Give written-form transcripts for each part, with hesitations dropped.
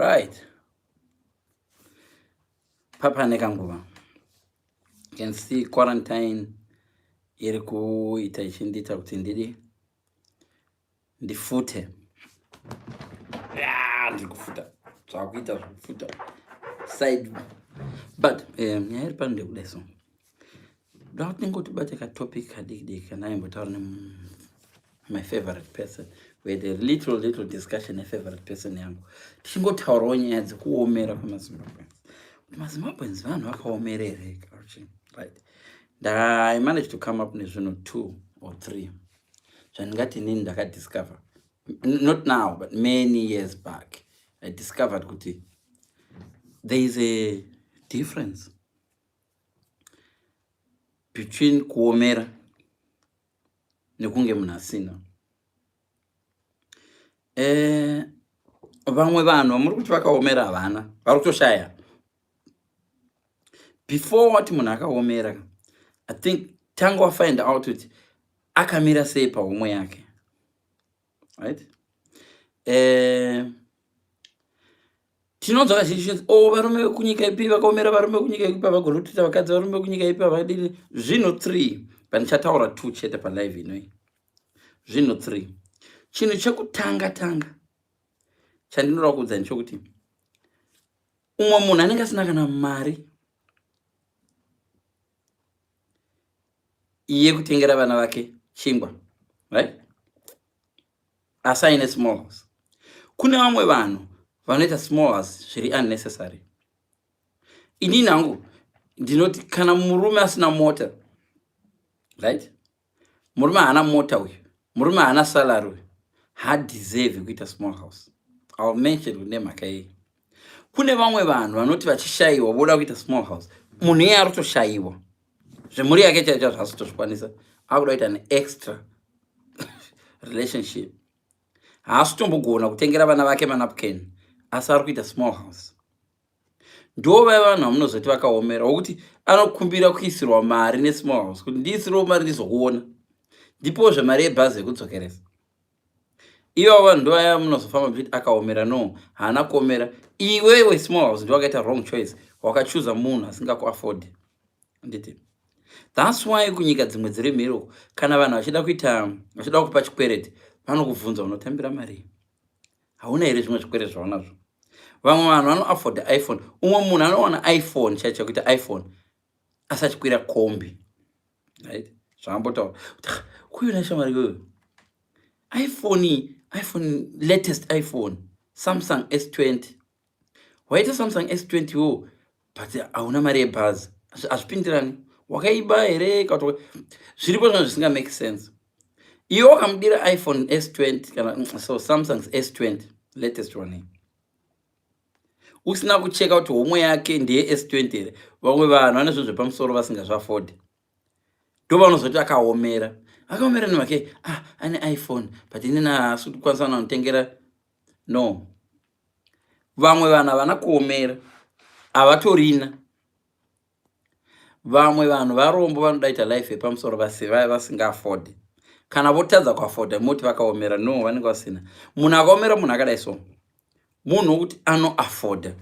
Right. Papa nekanguva. You can see quarantine iri kuita ichindita kuti ndifute. Ndiri kufuta. Zvakuita zvekufuta. Side. But nyaya iri pano ndekuda so. Ndoda kuti ngotibate topic kadiki kana imbotaura my favorite person. We had a little discussion a favorite person yangu. Tichingotaurawo nyaya dzekuomera kwemaZimbabweans. MaZimbabweans vanhu vakaomerere. Right. I managed to come up with 2 or 3. Zvandingati nini ndakadiscover. Not now, but many years back. I discovered kuti there is a difference between kuomera nekunge munhu asina. Vamwe vanhu muri kuti vakaomera havana, vari kutoshaya. Before wati munhu akaomera, I think tango find out kuti akamira sei pahomwe yake. Right? Tinonzwa kazhinji varume vekunyika ipi vakaomera, varume vekunyika ipi vagona kutoita vakadzi, varume vekunyika ipi vakadini. Zvino 3 pandichataura 2 chete palive inoi. Zvino 3. Chinhu chekutanga chandinoda kuudza ndechokuti umwe munhu anenge asina kana mari yekutengera vana vake chingwa, right? Asi aine small house. Kune vamwe vanhu vanoita small house zviri unnecessary. Inini hangu ndinoti kana murume asina mota, right? Murume haana mota uyu, murume haana salary uyu, hadeserve kuita small house. I'll mention with name okay. Kune vamwe vanhu vanoti vachishayiwa voda kuita small house. Munhu iye ari kutoshayiwa. Zvemhuri yake chaicho zvasitozvikwanisa. Akuda kuita an extra relationship. Haasi kutombogona kutengera vana vake manapkin. Asi ari kuita small house. Ndo vaya vanhu vamunozoti vakaomera wokuti anokumbira kuisirwa mari nesmall house kuti ndiisirwo mari ndizokuona. Ndipozve mari yebhazi yekudzokeresa. Ivo vanhu ndo vaya munozofamba muchiti akaomera. No, haana kuomera. Iwewe small house ndo wakaita wrong choice. Wakachuza munhu asingakuafford. Nditi. That's why kunyika dzimwe dziri mhiri kana vanhu vachida kupa chikwereti vanokubvunza unotambira mari. Hauna here zvimwe zvikwereti zvaunazvo. Vamwe vanhu vanoafford iPhone. Umwe munhu anowana iPhone chaicho kuita iPhone asachikwira kombi. Right? Zvambotaura. Kuina shamari wewe. iPhone latest iPhone Samsung S20. Waita Samsung S20 wo but hauna mari yebhazi. Azvipindirani. Wakaiba here kato zviripo zvinhu zvisinga make sense. Iwe wakamudira iPhone S20 kana so Samsung S20 latest one. Usina kucheka kuti homwe yake ndiye S20 here. Vamwe vanhu vane zvinhu zvepamusoro vasingazviafford. Ndo vanozoti akaomera. Akaomera nemake ane iPhone but inini haasi kukwanisa kunotengera. No. Vamwe vanhu havana kuomera. Havatorina. Vamwe vanhu varombo vanoda kuita life yepamusoro vasinga afford. Kana votadza kuafford moti vakaomera. No, vanenge vasina. Munhu akaomera munhu akadai so. Munhu wokuti ano afford.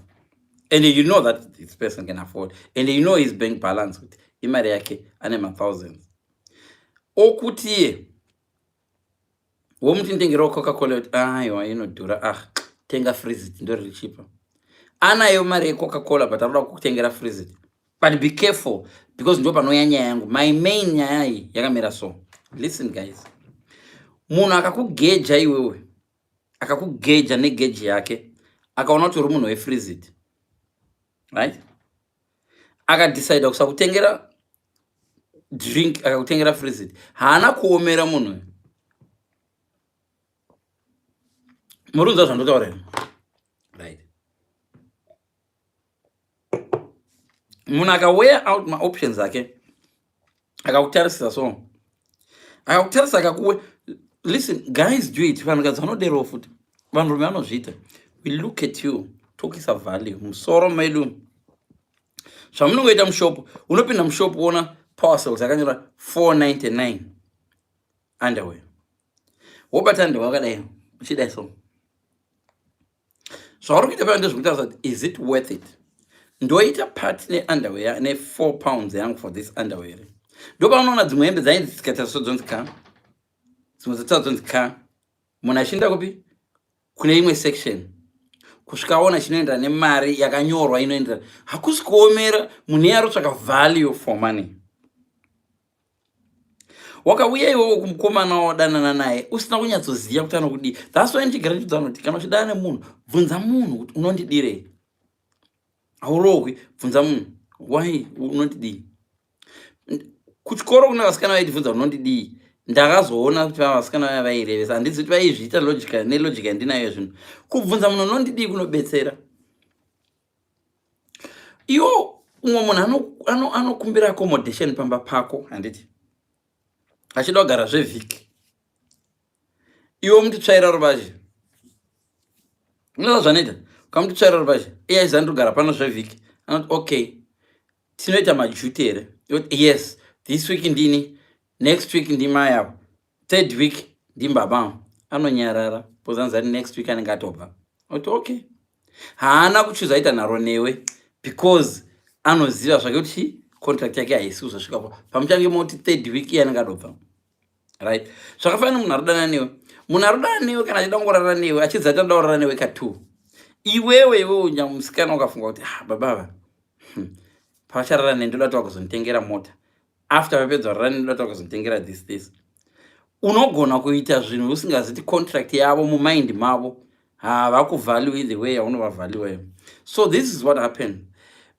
And you know that this person can afford. And you know his bank balance kuti imari yake ane thousands. Okuti iye womuti ndengerawo Coca-Cola kuti aiwa inodhura tenga freeze ndo riri cheaper. Anayo mari yeCoca-Cola but anoda kutengera freeze. But be careful because ndo panouya nyaya yangu. My main nyaya iyi yakamira so. Listen guys. Munhu akakugeja iwewe. Akakugeja negeji yake. Akaona kuti uri munhu wefreeze. Right? Akadecide kusakutengera drink akakutengera freeze. Haana kuomera munhu. Murunza zvandotaura. Right. Munhu akawear out my options ake. Akakutarisira so. Akakutarisa akakuwe. Listen, guys do it. Vanhu vanodero futi. Vanhu vanozviita. We look at you. Tokisa value. Musoro medu. Zvamunongoita mushop. Unopinda mushop uona parcels akanyora 499 underwear. Wobata underwear wakadai. Uchidai so. zvauri kuita pano ndezvekutaura kuti is it worth it. Ndoita part neunderwear ne4 pounds yangu for this underwear. Ndopanoona dzimwe hembe dzainzi dzikaita dzonzi ka dzimwe dzataura dzonzi ka munhu achinda kupi kune imwe section kusvikaona chinoendera nemari yakanyorwa inoendera. Hakusi kuomera, munhu iye arotsvaka value for money. Wakauya iwewo kumukomana wadanana naye usina kunyatsoziva kuti anokudii. That's why ndichigara ndichiudza kuti kana uchidana nemunhu bvunza munhu kuti unondidirei. Haurohwi, bvunza munhu why unondidii. Kuchikoro kuna vasikana vaitibvunza unondidii. Ndakazoona kuti vasikana vaya vairevesa, handisi kuti vaizviita logica nelogica yandinayo zvinhu. Kubvunza munhu unondidii kunobetsera. Iwo umwe munhu anokumbira accommodation pamba pako, handiti achida kugara zvevhiki. Iwo mutotsvaira ruvazhe. Unoziva zvanoita? Ukamutotsvaira ruvazhe, iye aiziva ndogara pano zvevhiki. Anoti okay, tinoita majuti here. Yes, this week ndini, next week ndimai avo, third week ndimbaba. Anonyarara pozanzari next week anenge atobva. Oti okay, haana kuchuza aita nharo newe because anoziva zvake kuti contract yake haisi kuzosvikapo pamuchange moti third week iye anenge atobva. Right? Zvakafanana munhu arodana newe. Munhu arodana newe kana achida kungorara newe achidza atoda kurara newe ka2. Iwewe unyamusikana ukafunga kuti baba pacharara nendoda toda kuzonditengera mota. After vapedza kurara nendoda toda kuzonditengera this. Unogona kuita zvinhu usingaziti contract yavo mumind mavo. Vakuvalue either way yaunovavalue wewe. So this is what happened.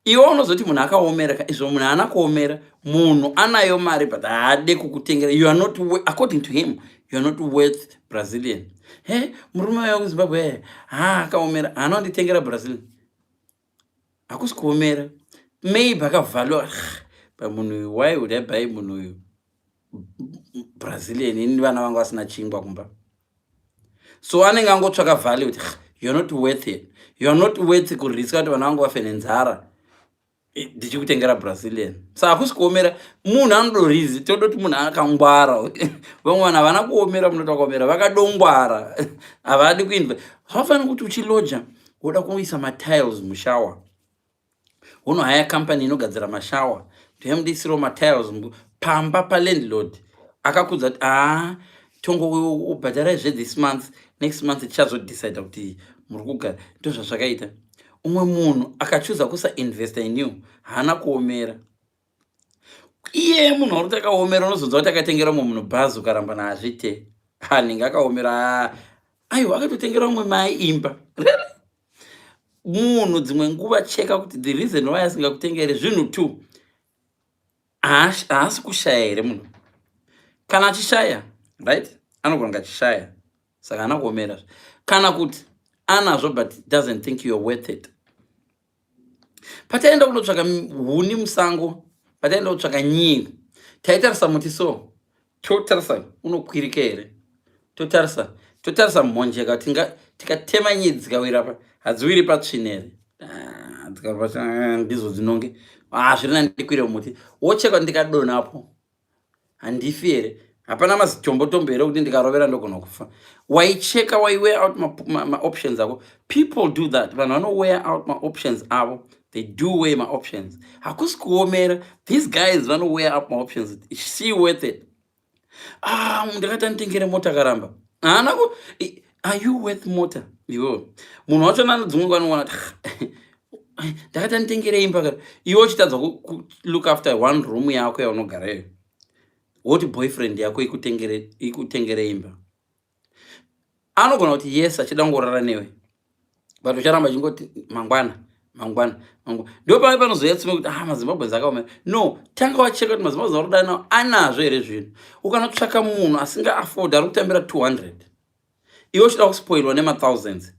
Iwe unozoti munhu akaomera, izvo munhu haana kuomera, munhu anayo mari but haade kukutengera. You are not, according to him, you are not worth Brazilian. Murume waya kuZimbabwe akaomera, haana kunditengera Brazilian. Hakusi kuomera. Maybe akavalua pamunhu uyu, why would I buy munhu uyu Brazilian ini vana vangu vasina chingwa kumba. So anenge angotsvaka value kuti you are not worth it. You are not worth kuriska kuti vana vangu vafe nenzara ndichikutengera Brazilian. Saka hakusi kuomera, munhu anodorizi, todoti munhu akangwara. Vamwe vanhu havana kuomera, munhu takaomera vakadongwara. Havadi kuinva. Zvakafanira kuti uchiloja woda kuisa matiles mushower. Unohaya company inogadzira mashower. Toyamudisirawo matiles pamba palandlord. Akakudza kuti tongo ubhadhara this month, next month tichazodecide kuti muri kugara. Ndozvazvakaita. Umwe munhu akachuza kusa investa in you, haana kuomera. Iye munhu ari takaomera unozonzwa kuti akatengera mumwe munhu bhazi ukaramba naazvite. Anenge akaomera. Aiwa akatotengera umwe mai imba. Munhu dzimwe nguva cheka kuti the reason why asingakutengere zvinhu tu haasi kushaya here munhu. Kana achishaya, right? Anogona achishaya. Saka haana kuomera. Kana kuti anazvo but doesn't think you are worth it. Pataenda kunotsvaka huni musango, pataenda kutsvaka nyii, taitarisa muti so, totarisa unokwirika here. Totarisa mhonjeka kuti tikatema nyii dzikawira pa, hadziwiri patsvina here. Ndizo dzinonge. Zvirina ndikwire muti. Wocheka ndikadonapo. Handifi here. Hapana mazitombo here kuti ndikarovera ndogona kufa. Waicheka, wear out my options ako. People do that. Vanhu vano wear out my options avo. They do weigh my options. Hakusi kuomera. These guys vano wear out my options. Is she worth it? Ndakati nditengere mota karamba. Are you worth mota? Iwo. Munhu wacho dzimwe nguva anoona ndakati nditengere imba kare. Iwo uchitadza look after one room yako yaunogara iyo. Woti boyfriend yako ikutengere imba. Anogona kuti yes achida kungorara newe. But ucharamba chingoti mangwana. Ndo pale panozoyatsime kuti maZimbabwe akaomera. No, tanga wacheka kuti maZimbabwe arodana nawo anazvo here zvinhu. Ukanotsvaka munhu asinga afford ari kutambira 200. Iwe uchida kuspoilwa nema1000s.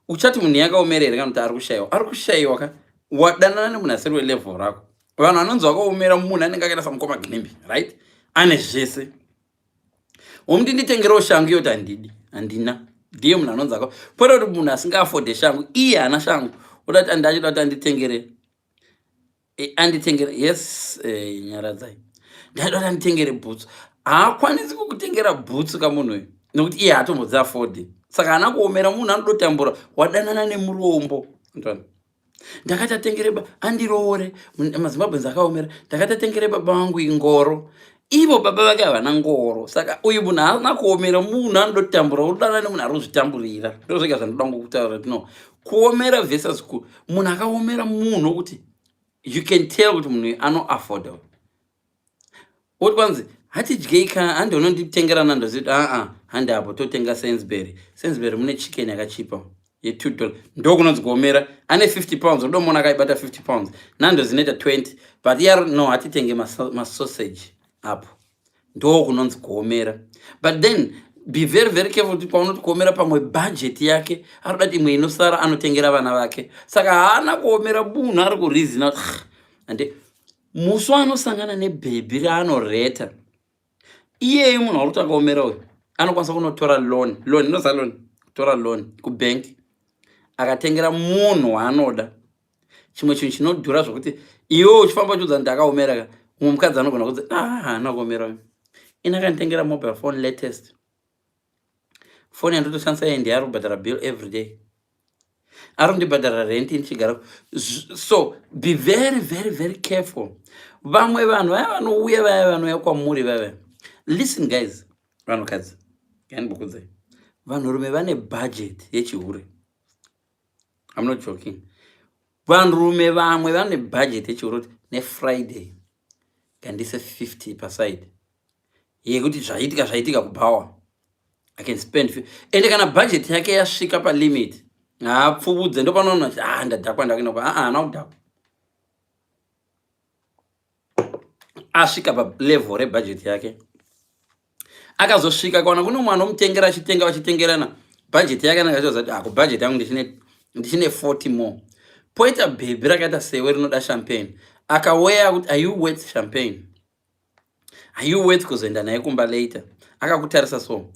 Uchati munhu yakaomera here kana kuti ari kushayiwa. Ari kushayiwa ka. Wadanana nemunhu asiri welevel rako. Vanhu vanonzi vakaomera munhu anenge akaita samukoma gimbi, right? Ane zvese. Umuti nditengerewo shangu yoti handina. Ndiye munhu anonzi akaomera. Pota kuti munhu asinga afford shangu, iye haana shangu. Udati andachida kuti anditengere. Yes, nyaradzai. Ndachida kuti anditengere boots. Haakwanisi kukutengera boots kamunhu uyu. Nokuti iye haatombodzi afford. saka haana kuomera. Munhu anototambura, wadanana nemurombo. Ndakati atengere andiroore, mazimbabwenzi akaomera, ndakati atengere baba vangu ingoro. Ivo baba vake havana ngoro. Saka uyu munhu haana kuomera, munhu anototambura, udana nemunhu ari kuzvitamburira. Ndozvega zvanoda kutaura kuti no, kuomera versus munhu akaomera munhu wokuti you can tell kuti munhu anoafforda. Oti kwanzi hatidyei handi unonditengerana, ndoziti handi apo totenga Sainsbury. Sainsbury mune chicken yakachipa ye$2. Ndokunonzi kuomera. Ane 50 pounds, unomona akaibata 50 pounds. Nando zinoita 20, but yari no, hatitenge masausage apo. Ndokunonzi kuomera. But then be very very careful kuti paunoti kuomera pamwe budget yake arikuda kuti imwe inosara anotengera vana vake. Saka haana kuomera munhu ari kurizina ande musi anosangana nebhebhi raanoreta, iyeye munhu ari kuti akaomera uyu anokwanisa kunotora loan inoza loan, kutora loan kubank akatengera munhu waanoda chimwe chinhu chinodhura zvokuti iwe uchifamba chiudza ndakaomera. Mumwe mukadzi anogona kudzi haana kuomera uyu, ina kanditengera mobile phone latest, foni yandotoshandisa ye ndiari kubhadhara bill every day, ari kundibhadhara rent ndichigara. So be very very very careful. Vamwe vanhu vaya vanouya vaya vanouya kwamuri vaya, listen guys, vanhukadzi gandibukudzai, vanhurume vane budget yechihure. I'm not joking. Vanhurume vamwe vane budget yechihure kuti neFriday ngandise 50 paside yekuti zvaitika kubawa I can spend. Ende kana budget yake yasvika palimit, haapfubudze. Ndopanoona ndadhakwa ndakuenda haana kudhakwa. Asvika palevel rebudget yake, akazosvika kaona kuno mwana omutengera achitenga vachitengerana, budget yake anangachozati kubudget yangu ndichine 40 more. Poita bhebhi rakaita sewe rinoda champagne, akaweya kuti are you worth champagne, are you worth kuzoenda naye kumba later. Akakutarisa so,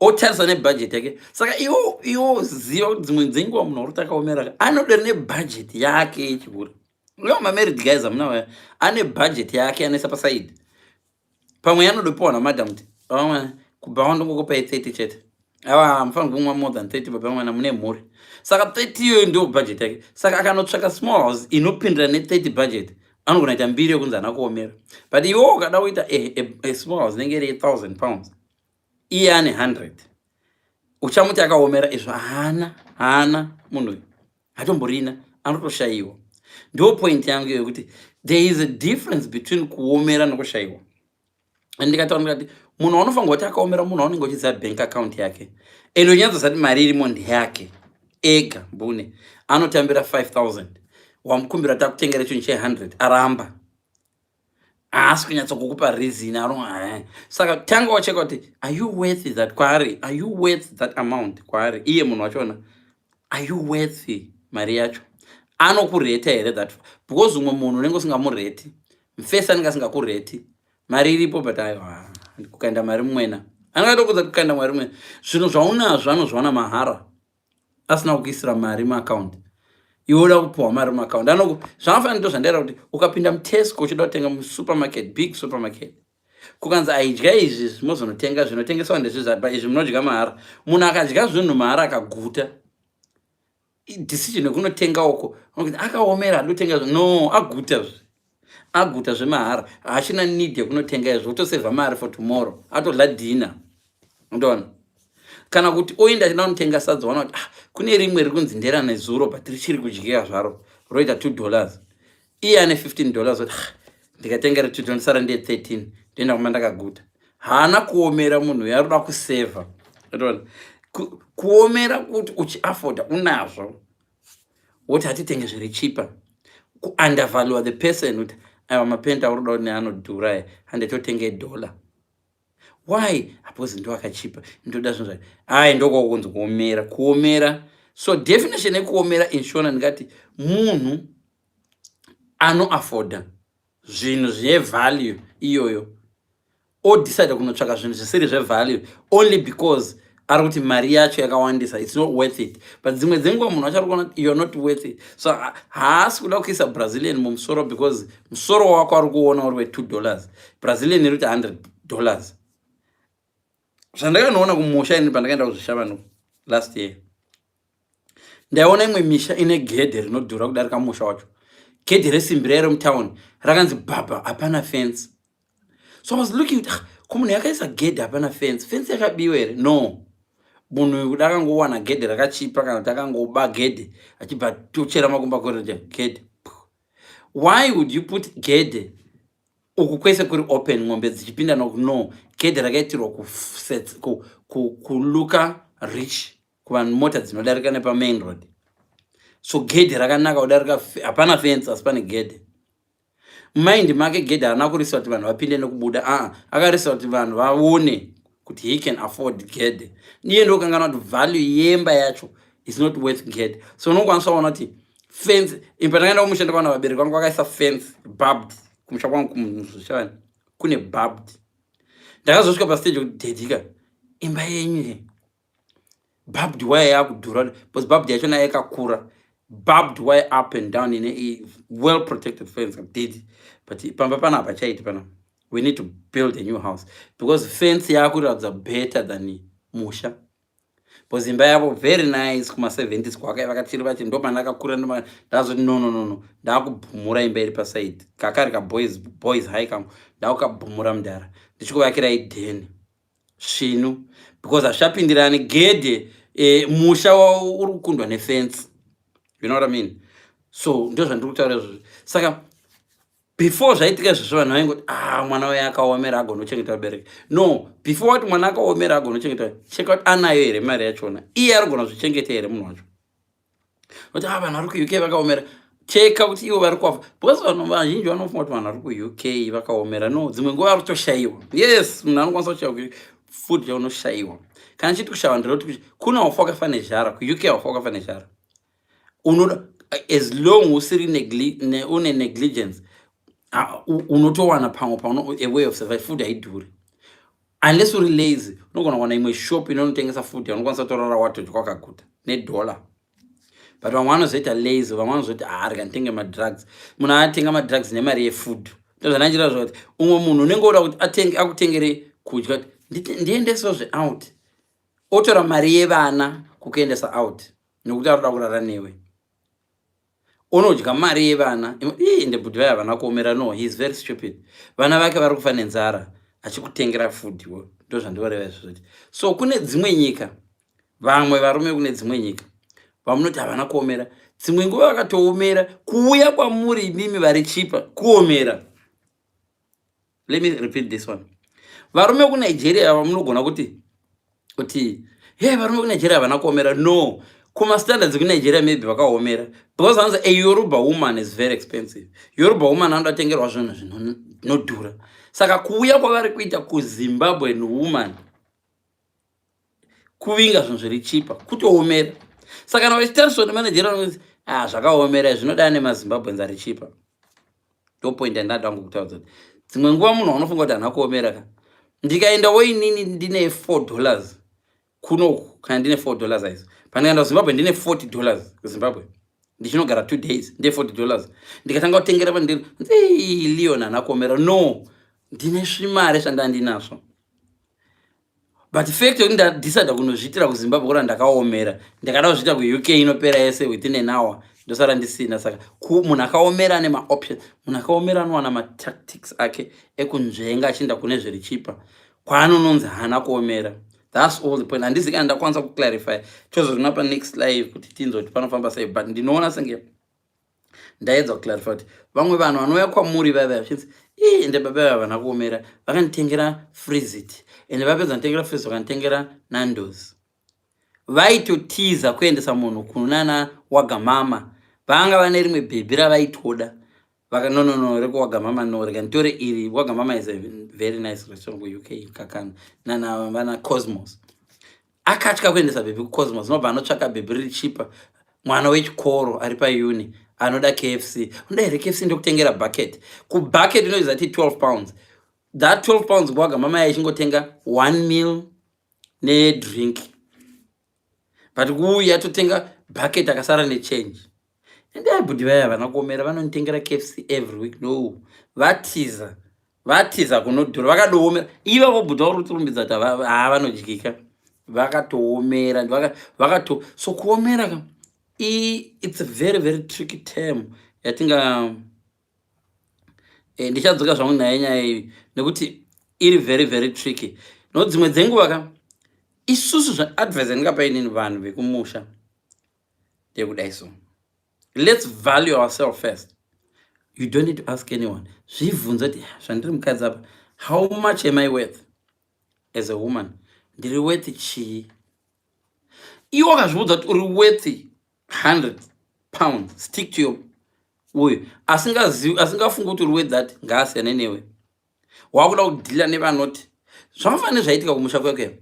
otarisa nebudget yake. Saka iwo ziva kuti dzimwe dzenguva munhu ari kuti akaomera anodori nebudget yake yechikuru. Uyo mamarried guys amuna vaya ane budget yake anoisa pasaidi. Pamwe anodopiwa namadam kuti kubva ndongokupai 30 chete, mufana kumwa more than 30 baba mwana mune mhuri. Saka 30 iyo ndio budget yake. Saka akanotsvaka small house inopindira ne30 budget, anogona kuita mbiri yokunzi haana kuomera. But iwo ukada kuita a small house inenge iri 1,000 pounds, iye ane 100, uchamuti akaomera. Izvo haana munhu uyu, hatomborina, anotoshayiwa. Ndio point yangu yokuti there is a difference between kuomera nokushayiwa. Ndikataura ndikati munhu anofanirwa kuti akaomera munhu anenge achiziva bank account yake, ende unyanzosati mari irimo ndeyake ega mbune, anotambira 5,000, wamukumbira takutengera chinhu che100 aramba, haasi kunyatsokukupa reason. Saka tanga wacheka kuti are you worth that kwaari, are you worth that amount kwaari. Iye munhu wachona are you worth mari yacho, anokureta here that, because umwe munhu unenge usingamureti, mfesi anenge asingakureti, mari iripo but kukaenda mari mwena angatokudza kukaenda mari mwena. Zvinhu zvaunazvo anozvaona mahara asina kuisira mari muaccount, iwoda kupiwa mari muaccount. Zvamafanira ndo zvandaira kuti ukapinda muTesco uchida kutenga musupermarket, big supermarket, kukanzi aidya izvi zvimozonotenga zvinotengeswa ndezvizvi, izvi munodya mahara. Munhu akadya zvinhu mahara akaguta, decision yekunotenga uko akaomera ndotenga no, aguta zvemahara, hachina need yekunotenga izvo, utosevha mari for tomorrow, atodla dinner. Ndona kana kuti oenda achida kunotenga sadza, wana kuti kune rimwe riri kunzi ndera nezuro but richiri kudyika zvaro roita $2, iye ane $15 kuti ndikatengera $2 ndisara ndiye 13 ndoenda kuma ndakaguta. Haana kuomera munhu uyu, arikuda kusevha. Ndona kuomera kuti uchiafforda unazvo, woti hatitenge zviri chipa, kuundervalue the person kuti aiwa mapenda urikuda kuti neanodhura handitotenge $1. Why? Because ndo akachipa, ndoda zvinhu zvake. Ndokwakunzi kuomera. So definition yekuomera in Shona ndingati munhu anoafforda zvinhu zvevalue iyoyo, odecide kunotsvaka zvinhu zvisiri zvevalue only because ari kuti mari yacho yakawandisa, it's not worth it. But dzimwe dzenguva munhu achari kuona you're not worth it, so haasi kuda kuisa Brazilian mumusoro because musoro wako ari kuona uri we$2, Brazilian iri kuti $100. Zvandakanoona kumusha ini pandakaenda kuzvishava nuku, last year. Ndaiona imwe misha ine gedhe rinodhura kudarika musha wacho. Gedhe resimbi rero mutown rakanzi baba hapana fence. So I was looking at komunhu yakaisa gedhe hapana fence. Fence yakabiwa here? No. Munhu uyu dakangowana gedhe rakachipa kana takangoba gedhe achibva tochera makumba kweroja gedhe. Why would you put gedhe uku kwese kuri open ng'ombe dzichipinda noku? No, gedhe rakaitirwa kuluka rich kuvanhu mota dzinodarika nepa main road. So gedhe rakanaka kudarika, hapana fence asi pane gedhe. Mind make gedhe haana kurisa kuti vanhu vapinde nekubuda, akarisa kuti vanhu vaone kuti he can afford gedhe. Niye ndokangana kuti value yemba yacho is not worth gedhe. So unokwanisa kuona kuti fence, impatakaenda kumushanda kwana vabereki vangu vakaisa fence barbed kumusha kwangu kumuzvishani kune barbed. Ndakazosvika pastage kuti dedika imba yenyu barbed wire yakudhura because barbed yachona yakakura. Barbed wire up and down in a well protected fence. But pamba pana apachaiti pana. We need to build a new house because fence yakuratidza better than musha. Because imba yavo very nice kuma 70s kwaka vakatiri vati ndo pandakakura ndazoti no ndakubhumura imba iri paside kakari ka boys high kam ndakabhumura mudhara ndichikuvakira idheni svinu because ashapindirani gedhe musha uri kukundwa nefence. You know what I mean? So ndo zvandiri kutaura izvozvo. Saka before zvaitika izvozvo vanhu vaingoti mwana uyu akaomera agonochengeta vabereki. No, before wati mwana akaomera agonochengeta, cheka kuti anayo here mari yachona, iye arigona kuzvichengeta here munhu wacho. Kuti vanhu vari kuuk vakaomera, cheka kuti ivo vari kuafa. Because vanhu vazhinji vanofunga kuti vanhu vari kuuk vakaomera. No, dzimwe nguva vari kutoshayiwa. Yes, munhu anokwanisa kushayiwa food yaunoshayiwa. Kana chiti kushayiwa ndiroti kuna wafa wakafa nezhara, kuuk wafa wakafa nezhara. Unoda as long usiri une negligence unotowana pamwe a way of survive. Food haidhuri unless uri lazy. Unogona kuwana imwe shop inotengesa food unokwanisa kutorara watodya kwakaguta $1. But vamwe vanozoita lazy, vamwe vanozoti ndikanditenge madrugs. Munhu atenga madrugs nemari yefood. Ndozvanachira zvoti umwe munhu unenge oda kuti akutengere kudya ndiendesozve out, otora mari yevana kukuendesa out nokuti aroda kurara newe. Unodya mari yevana ndebhudhi vaya havana kuomera. No, he is very stupid. Vana vake vari kufa nenzara achikutengera food. Ndo zvandivoreva izvozvo. So kune dzimwe nyika, vamwe varume kune dzimwe nyika vamunoti havana kuomera, dzimwe nguva vakatoomera kuuya kwamuri mimi vari chipa kuomera. Let me repeat this one. Varume kuNigeria vamunogona kuti varume kuNigeria havana kuomera. No, kuma standards kuNigeria maybe vakaomera because anza a Yoruba woman is very expensive. Yoruba woman anodatengerwa zvinhu zvinodhura. Saka kuuya kwavari kuita kuZimbabwean woman kuvinga zvinhu zviri chipa kutoomera. Saka kana vachitariswa nemanagera vanoti zvakaomera zvinoda nemaZimbabweans ari chipa. Ndo point yandada wangu kutaudza kuti dzimwe nguva munhu anofunga kuti hana kuomera ka. Ndikaendawo inini ndine $4 kunoku, kana ndine $4 aizo. Pandikaenda kuZimbabwe ndine $40 kuZimbabwe. Ndichinogara 2 days ndine $40. Ndikatanga kutengera vanhu Leon hana kuomera. No, ndine zvimari zvandandinazvo. But fact yokuti ndadecide kunozviitira kuZimbabwe kuti ndakaomera, ndakada kuzviita kuUK inopera yese within an hour, ndosara ndisina. Saka munhu akaomera ane maoptions, munhu akaomera anowana matactics ake ekunzvenga achienda kune zviri chipa kwaanononzi hana kuomera. That's all the point. Handisi kana ndakwanisa kuclarify tozozvina pa next live kuti tinzoti panofamba sei, but ndinoona senge ndaedza kuclarify kuti vamwe vanhu vanouya kwamuri vaya vachinzi ndebaba vaya havana kuomera, vakanditengera Freezit, ende vapedza nditengera Freezit vakanditengera Nando's. Vaitotiza kuendesa munhu kunana Wagamama, vanga vane rimwe bhebhi ravaitoda. No, reko Wagamama no, reka nditore iri. Wagamama is a very nice restaurant kuUK kakana vana Cosmos. Akatya kuendesa bhebhi kuCosmos, nobva anotsvaka bhebhi riri chipa. Mwana wechikoro ari pauni anoda KFC, unoda here KFC ndokutengera bucket. Kubucket inoiza ati £12. That £12 kuWagamama yaichingotenga 1 meal nedrink. But kuuya totenga bucket akasara nechange. And abudhi vaya havana kuomera vanonditengera KFC every week. No, vatiza kunodhura, vakadoomera. Iva vobhudha vari kutirumbidza kuti vanodyika. vakatoomera so kuomera ka it's a very very tricky term yatinga ndichadzoka zvangu naye nyaya iyi nekuti iri very very tricky. No dzimwe dzenguva ka isusu zvaadvise ndingapa inini vanhu vekumusha ndekudai so, let's value ourselves first. You don't need to ask anyone. Zvibvunza kuti zvandiri mukadzi apa, how much am I worth as a woman? Ndiri worth chii? Iwe wakazvibudza kuti uri worth 100 pounds, stick to your uyu. Asingafungi kuti uri worth that ngaasiyane newe. Wakuda kudhila nevanoti zvamafanira zvaitika kumusha kwekwe.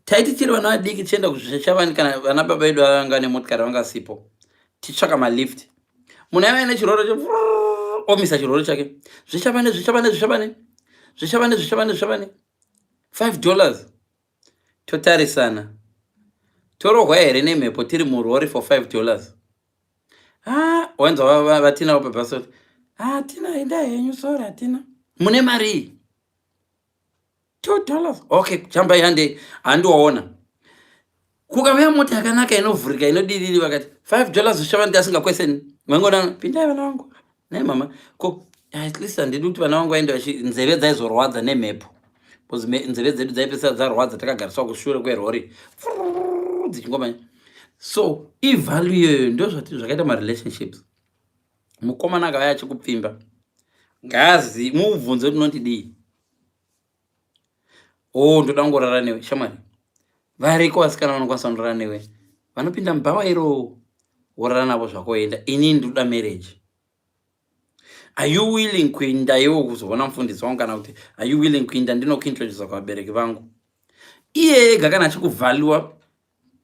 Taiti tiri vana vadiki tichienda kuzvichavani kana vana baba vedu vanga nemotikari vangasipo, tichitsvaka malift, munhu aiva nechiroro omisa chiroro chake, zvichavane $5 totarisana, torohwa here nemhepo tiri murori for $5. Wanzwa vatina pabhasoti, tina enda henyu sori hatina, mune mari $2. Okay, chambai handiwaona. Kukauya mota yakanaka inovhurika inodidiri vakati $5 zvichavani ndasingakweseni. Mangona pindai vana vangu. Ne mama, ko at least handidi kuti vana vangu vaende nzeve dzaizorwadza nemhepo. Because nzeve dzedu dzaipesa dzarwadza takagariswa kushure kwerori. Dzichingomanya. So, ivalue iyoyo ndo zvakaita marelationships. Mukomana akauya achikupfimba, ngazi mubvunze kuti unotidii. Ndoda kungorara newe shamwari. Variko vasikana vanokwanisa kundorara newe, vanopinda mubhawa iro worara navo zvakoenda. Inini ndoda marriage. Are you willing kuenda iwo kuzoona mufundisi wangu kana kuti are you willing kuenda ndinokuintroduce kuvabereki vangu? Iye ega kana achikuvalua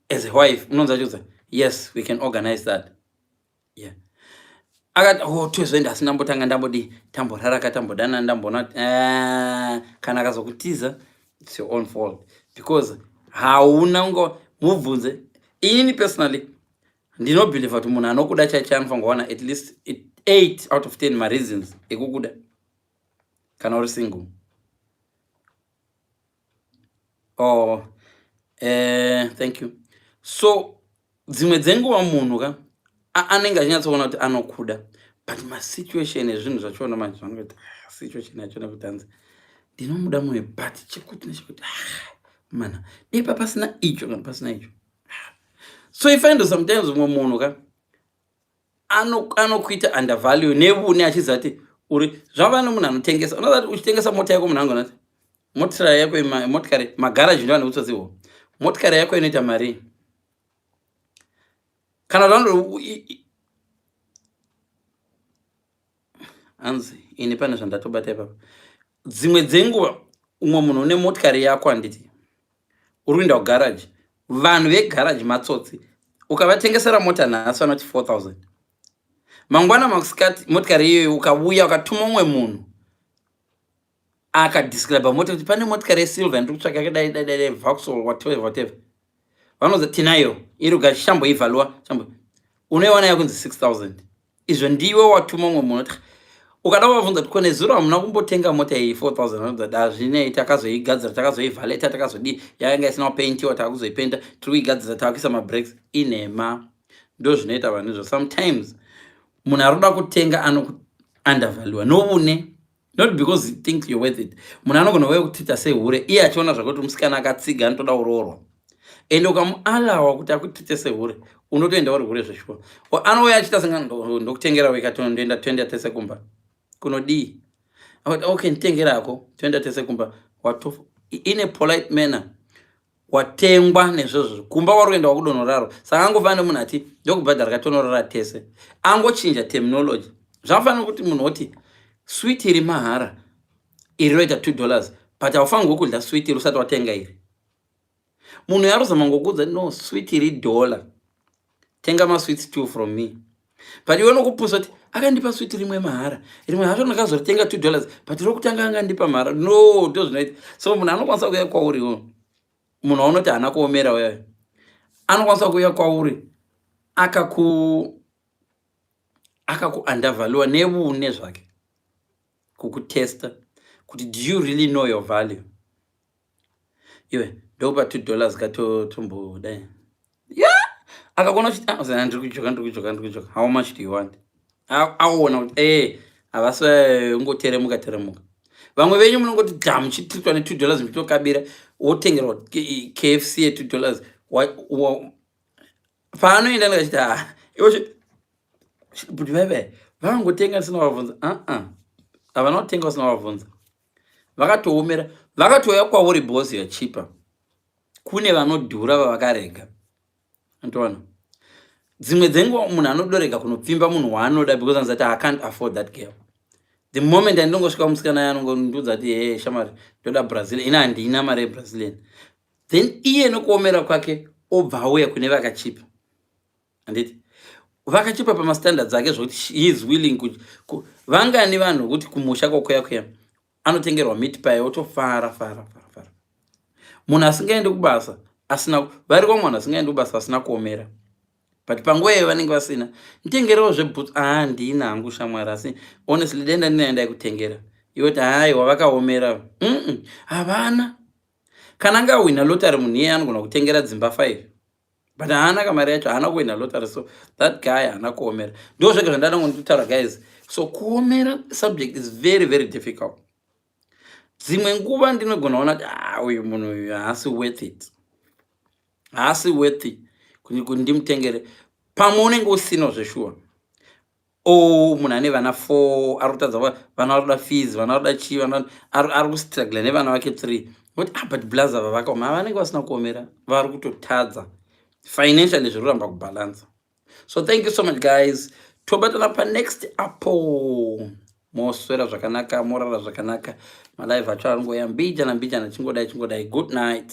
as a wife, unonza chiuza, yes, we can organize that. Yeah. Akati tozoenda asi ndambotanga ndambodi tamboraraka tambodana ndambona kana akazokutiza, it's your own fault, because hauna ungo mubvunze. Inini personally ndinobelieve kuti munhu anokuda chaicho anofanira kuwana at least 8 out of 10 reasons ekukuda kana uri single. Thank you. So dzimwe dzenguva munhu ka anenge achinyatsoona kuti anokuda, but masituation ezvinhu zvachona manje vanoti situation yachona kutanza ndinomuda mumwe but chekuti nechekuti mana ipa pasina icho kana pasina icho. So I find sometimes mumwe munhu ka anokuita undervalue nebune achizati uri zvava nomunhu anotengesa. Unoziva kuti uchitengesa mota yako munhu angonati motikari yako motikari magaraji ndo aneutsotsewo motikari yako inoita mari kana rando anzi ini pane zvandatobata ipapo. Dzimwe dzenguva umwe munhu une motikari yako handiti uri kuenda kugaraji, vanhu vegaraji matsotsi, ukavatengesera mota nhasi vanoti 4,000. Mangwana masikati motikari iyoyo ukauya ukatuma umwe munhu akadescribe mota kuti pane motikari yesilver ndiri kutsvaka yakadai Vauxhall whatever, vanoza tinayo iri ukashamboivhalua unoiwana yakunzi 6,000. Izvo ndiwe watuma umwe munhu. Ukada kuvabvunza kuti kone zuro hamuna kumbotenga mota iyi 4,000, vanoza hazvinei, takazoigadzira, takazoivhaleta, takazodii, yakanga isina kupaintiwa, takakuzoipenda, tiri kuigadzira, takakuisa mabreaks. Inhema ndo zvinoita vanhu izvo. Sometimes munhu aroda kutenga anoku-undervalue noune, not because he thinks you're worth it. Munhu anogona kuuya kutita sehure iye achiona zvakuti musikana akatsiga anotoda kuroorwa, ende ukamualawa kuti akutite sehure unotoenda uri hure zveshuwa. Anouya achiita sengana ndokutengera weka ndoenda toenda tese kumba kunodii. Okay, nditengerako toenda tese kumba. In a polite manner watengwa nezvozvo kumba wari kuenda wakudonoraro. Saka angofanira munhu ati ndokubhadhara katonorara tese, angochinja terminology. Zvanofanira kuti munhu oti sweet iri mahara iri roita $2, but haufanirwi kudya sweet iri usati watenga iri. Munhu yarozama ngokuudza no sweet iri $1, tenga masweets 2 from me, but iwe nokupusa kuti akandipa sweet rimwe mahara, rimwe hacho ndakazoritenga $2, but rokutanga angandipa mahara. No, ndo zvinoita. So munhu anokwanisa kuuya kwauriwo, munhu aunoti haana kuomera wewe, anokwanisa kuuya kwauri akaku-undervalue nebune zvake, kukutesta kuti do you really know your value. Iwe ndopa $2 katotombodai. Yeah, akakona kuti ndiri kujoka. How much do you want? Aona kuti havasi ungoteremuka teremuka. Vamwe venyu munongoti dhamu chitritwa ne$2 muchitokabira wotengerwa KFC ye$2. Paanoenda ndikachiti kuti veve vangotenga ndisina vabvunza. Havana kutenga usina vabvunza. Vakatoomera, vakatouya kwauri bosi yachipa. Kune vanodhura vavakarega. Antoona. Dzimwe dzenguva munhu anodorega kunopfimba munhu waanoda because anzati I can't afford that girl. The moment andingosvika musikana yanongondiudza kuti hey shamari ndoda Brazilian, ina handina mari yeBrazilian. Then iye nokuomera kwake obva auya kune vakachipa. Handiti vakachipa pamastandards ake zvokuti he is willing vangani vanhu kuti kumusha kwokweya anotengerwa meat pie otofara. Munhu asingaendi kubasa asina vari kwamwana asingaendi kubasa asina kuomera. But panguva iyo vanenge vasina nditengerewo zvebhutsu handina hangu shamwari, asi honestly denda ndinaenda kutengera iwe kuti haiwa vakaomera havana. Kana anga wina lotari munhu iye anogona kutengera dzimba 5 but haana kamari yacho, haana kuwina lotari, so that guy haana kuomera. Ndo zvega zvandada ngondotaura guys. So kuomera subject is very very difficult. Dzimwe nguva ndinogona kuona kuti uyu munhu uyu haasi worth it, haasi worth it kuti ndimutengere. Pamwe unenge usina zveshuwa, munhu ane vana 4 ari kutadza vana vari kuda fees, vana vari kuda chii, ari kustruggle nevana vake 3 kuti but blaza vavakaoma vanenge vasina kuomera, vari kutotadza financially zviri kuramba kubalansa. So thank you so much guys. Tobatana panext apo. Moswera zvakanaka, morara zvakanaka. Malive acho aringoya mbijana chingodai. Good night.